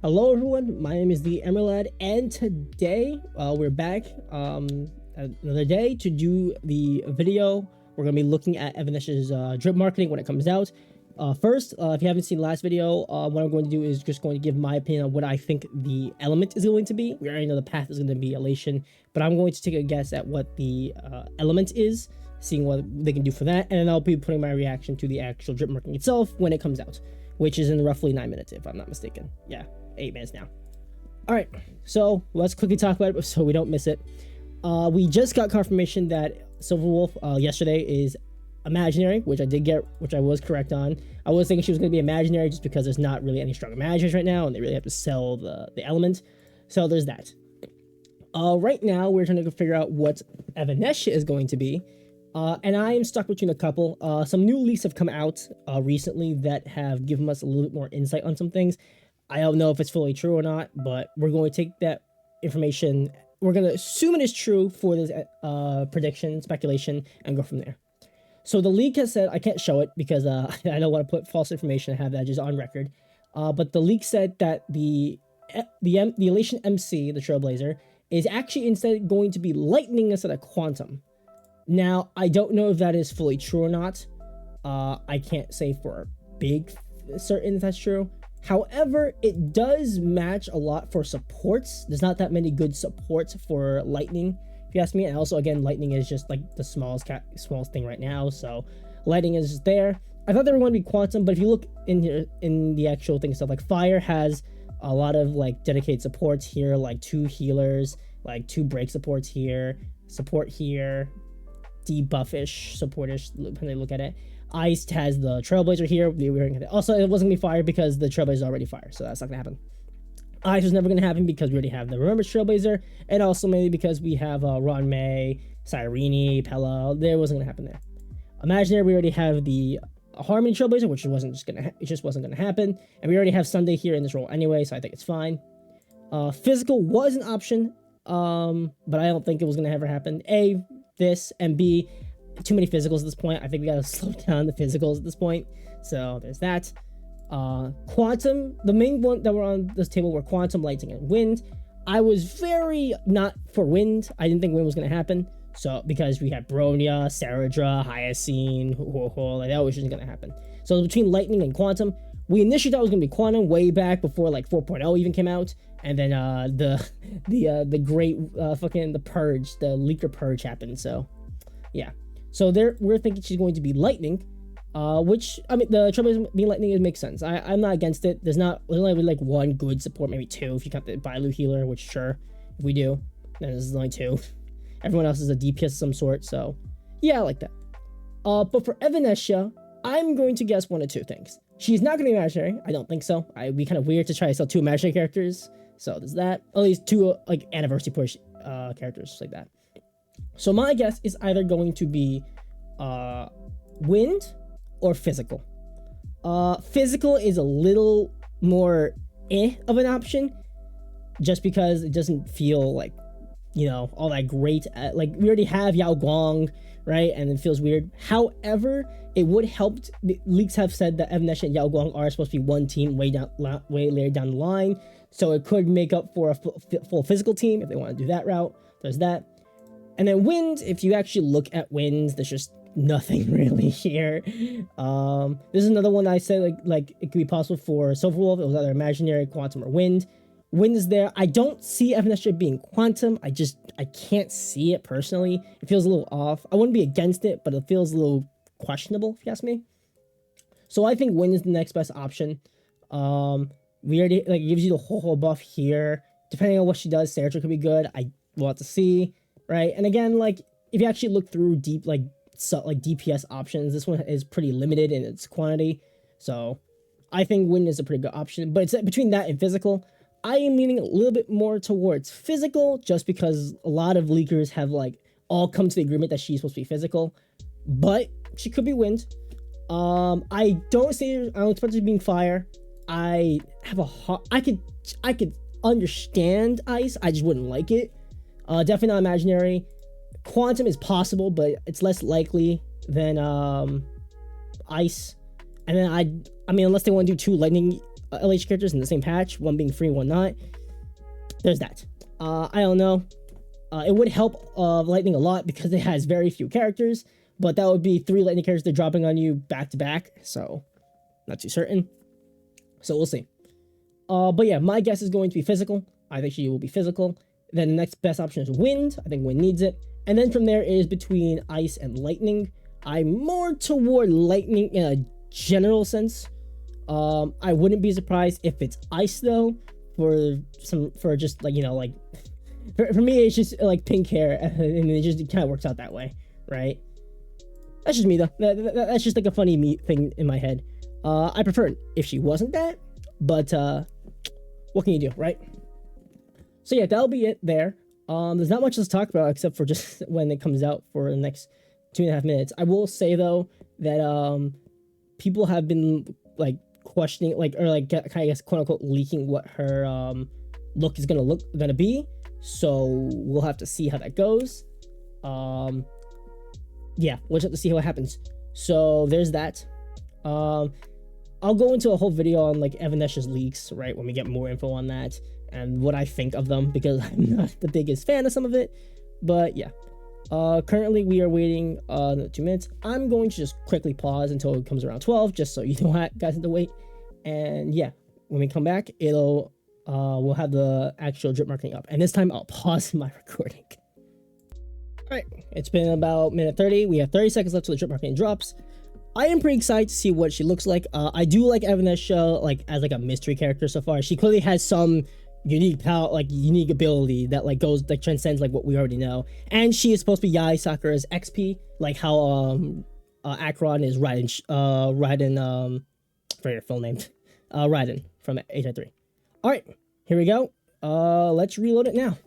Hello everyone, my name is the Emerald, and today we're back another day to do the video. We're going to be looking at Evanescia's drip marketing when it comes out. First, if you haven't seen the last video, what I'm going to do is just going to give my opinion on what I think the element is going to be. We already know the path is going to be elation, but I'm going to take a guess at what the element is, seeing what they can do for that, and then I'll be putting my reaction to the actual drip marketing itself when it comes out, which is in roughly 9 minutes if I'm not mistaken. Yeah. 8 minutes now. All right, so let's quickly talk about it so we don't miss it. We just got confirmation that Silver Wolf yesterday is imaginary, which I did get, which I was correct on. I was thinking she was going to be imaginary just because there's not really any strong imaginers right now, and they really have to sell the element. So there's that. Right now, we're trying to figure out what Evanescia is going to be. And I am stuck between a couple. Some new leaks have come out recently that have given us a little bit more insight on some things. I don't know if it's fully true or not, but we're going to take that information. We're going to assume it is true for this prediction, speculation, and go from there. So the leak has said, I can't show it because I don't want to put false information. I have that just on record. But the leak said that the Elation MC, the Trailblazer, is actually instead going to be lightning instead of quantum. Now, I don't know if that is fully true or not. I can't say for big certain if that's true. However, it does match a lot for supports. There's not that many good supports for lightning, if you ask me. And also, again, lightning is just like the smallest thing right now. So lightning is just there. I thought they were going to be quantum, but if you look in here in the actual thing stuff, like fire has a lot of like dedicated supports here, like 2 healers, like 2 break supports here, support here, debuffish, supportish, when they look at it. Ice has the Trailblazer here. Also, it wasn't going to be fire because the Trailblazer is already fire, so that's not going to happen. Ice was never going to happen because we already have the Remembrance Trailblazer, and also maybe because we have Ron May, Sirini, Pella. There wasn't going to happen there. Imaginary, we already have the Harmony Trailblazer, which just wasn't going to happen, and we already have Sunday here in this role anyway, so I think it's fine. Physical was an option, but I don't think it was going to ever happen. A, this, and B, too many physicals at this point. I think we gotta slow down the physicals at this point. So there's that. Quantum, the main one that were on this table were Quantum, Lightning, and Wind. I was very not for Wind. I didn't think Wind was gonna happen. So because we had Bronya, Saradra, Hyacine, like that was just gonna happen. So between Lightning and Quantum, we initially thought it was gonna be Quantum way back before like 4.0 even came out, and then the great fucking the purge, the leaker purge happened. So yeah. So we're thinking she's going to be lightning, which, I mean, the Trailblazer being lightning, it makes sense. I'm not against it. There's only like 1 good support, maybe 2 if you count the Bailu healer, which sure, if we do, then this is only 2. Everyone else is a DPS of some sort, so yeah, I like that. But for Evanescia, I'm going to guess 1 of 2 things. She's not going to be imaginary. I don't think so. It'd be kind of weird to try to sell 2 imaginary characters. So there's that. At least 2 like anniversary push characters like that. So my guess is either going to be wind or physical. Physical is a little more of an option just because it doesn't feel like, all that great. Like we already have Yao Guang, right? And it feels weird. However, it would help. Leaks have said that Evanescia and Yao Guang are supposed to be one team way later down the line. So it could make up for a full physical team if they want to do that route. There's that. And then Wind, if you actually look at Wind, there's just nothing really here. This is another one I said like it could be possible for Silver Wolf. It was either imaginary, quantum, or wind. Wind is there. I don't see Evanescia being quantum. I can't see it personally. It feels a little off. I wouldn't be against it, but it feels a little questionable if you ask me. So I think Wind is the next best option. We already it gives you the whole buff here. Depending on what she does, Sarah could be good. We'll have to see. Right, and again, like if you actually look through deep, like DPS options, this one is pretty limited in its quantity. So, I think Wind is a pretty good option. But it's between that and physical. I am leaning a little bit more towards physical, just because a lot of leakers have like all come to the agreement that she's supposed to be physical, but she could be Wind. I don't expect her being fire. I could understand ice. I just wouldn't like it. Definitely not imaginary. Quantum is possible, but it's less likely than ice. And then I mean, unless they want to do 2 lightning LH characters in the same patch, one being free, one not. There's that. I don't know. It would help Lightning a lot because it has very few characters, but that would be 3 Lightning characters they're dropping on you back to back, so not too certain. So we'll see. But yeah, my guess is going to be physical. I think she will be physical. Then the next best option is wind. I think wind needs it. And then from there is between ice and lightning. I'm more toward lightning in a general sense. I wouldn't be surprised if it's ice though, for just like, you know, like for me it's just like pink hair, and it just kind of works out that way, right? That's just me though. That's just like a funny thing in my head. I prefer it if she wasn't that, but what can you do, right? So yeah, that'll be it there. There's not much to talk about except for just when it comes out for the next 2.5 minutes. I will say though that people have been like questioning, like, or like kind of, I guess, quote unquote leaking what her look is gonna be. So we'll have to see how that goes. Yeah, we'll just have to see what happens. So there's that. I'll go into a whole video on like Evanescia's leaks, right, when we get more info on that and what I think of them, because I'm not the biggest fan of some of it. But yeah, currently we are waiting 2 minutes. I'm going to just quickly pause until it comes around 12, just so you don't guys have to wait. And yeah, when we come back, it'll we'll have the actual drip marketing up, and this time I'll pause my recording. All right, it's been about minute 30. We have 30 seconds left till the drip marketing drops. I am pretty excited to see what she looks like. I do like Evanescia like as like a mystery character so far. She clearly has some unique power, like unique ability that like goes, like transcends like what we already know. And she is supposed to be Yai Sakura's XP, like how Acheron is Raiden, for your full name, Raiden from HI3. All right, here we go. Let's reload it now.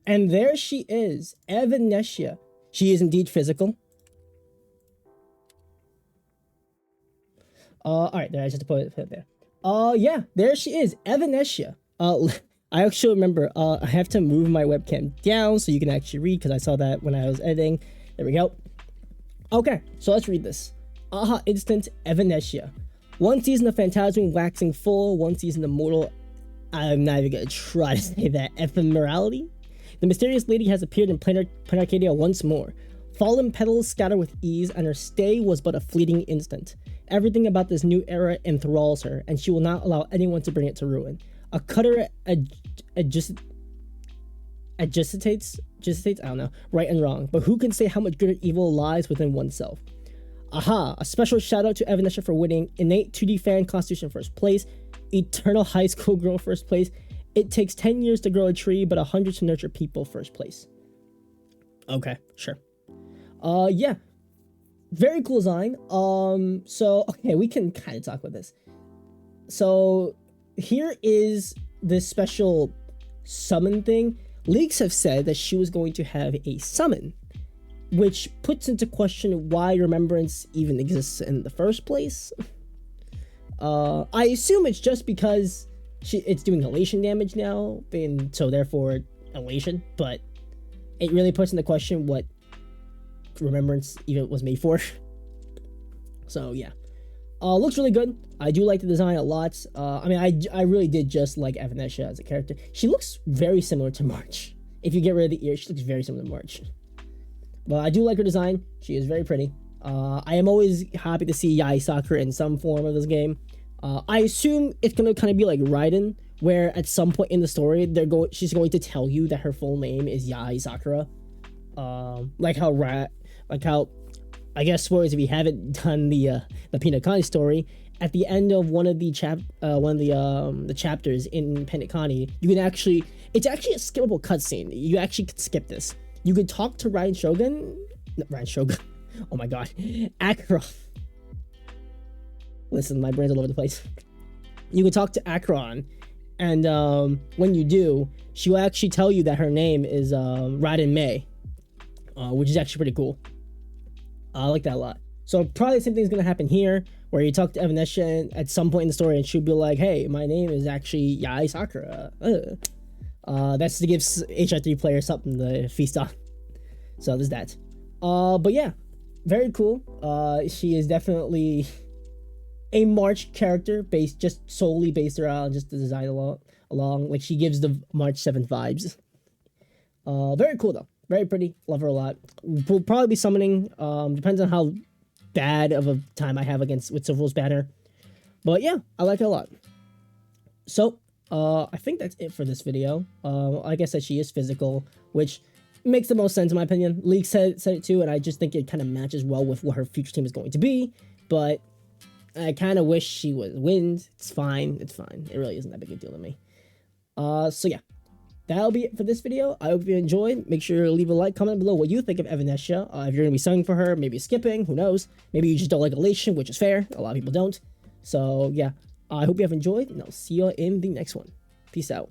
And there she is, Evanescia. She is indeed physical. All right, there, I just put it there. Yeah, there she is, Evanescia. I actually remember, I have to move my webcam down so you can actually read, because I saw that when I was editing. There we go. Okay, so let's read this. Aha instant Evanescia. 1 season of Phantasm waxing full, 1 season of Mortal. I'm not even gonna try to say that. Ephemerality? The mysterious lady has appeared in Planar Arcadia once more. Fallen petals scatter with ease, and her stay was but a fleeting instant. Everything about this new era enthralls her, and she will not allow anyone to bring it to ruin. A cutter agitates, I don't know, right and wrong, but who can say how much good or evil lies within oneself? Aha, a special shout out to Evanescia for winning innate 2D fan constitution first place, eternal high school girl first place. It takes 10 years to grow a tree, but 100 to nurture people first place. Okay, sure. Yeah. Very cool design. So, okay, we can kind of talk about this. So, here is this special summon thing. Leaks have said that she was going to have a summon, which puts into question why Remembrance even exists in the first place. I assume it's just because it's doing elation damage now, and so therefore elation, but it really puts into question what Remembrance even was made for. So yeah, looks really good. I do like the design a lot. I mean, I really did just like Evanescia as a character. She looks very similar to March. If you get rid of the ear, she looks very similar to March. But I do like her design. She is very pretty. I am always happy to see Yai Sakura in some form of this game. I assume it's gonna kind of be like Raiden, where at some point in the story she's going to tell you that her full name is Yai Sakura. Like how I guess, spoilers if you haven't done the Pinakani story, at the end of one of the chapters in Pinakani, you can actually, it's actually a skippable cutscene. You actually could skip this. You could talk to Ryan Shogun. Oh my god, Acheron. Listen, my brain's all over the place. You can talk to Acheron, and when you do, she will actually tell you that her name is Raiden Mei, which is actually pretty cool. I like that a lot. So probably the same thing is gonna happen here, where you talk to Evanescia at some point in the story, and she'll be like, "Hey, my name is actually Yai Sakura." That's to give HI3 players something to feast on. So there's that. But yeah, very cool. She is definitely a March character based just solely based around just the design along. Like she gives the March 7th vibes. Very cool though. Very pretty. Love her a lot. We'll probably be summoning. Depends on how bad of a time I have with Silver's banner. But yeah, I like it a lot. So, I think that's it for this video. Like I said, she is physical, which makes the most sense in my opinion. League said it too, and I just think it kind of matches well with what her future team is going to be. But I kind of wish she was wind. It's fine. It's fine. It really isn't that big a deal to me. So yeah, that'll be it for this video. I hope you enjoyed. Make sure to leave a like, comment below what you think of Evanescia. If you're gonna be sung for her, maybe skipping, who knows? Maybe you just don't like Elation, which is fair. A lot of people don't. So yeah, I hope you have enjoyed, and I'll see you in the next one. Peace out.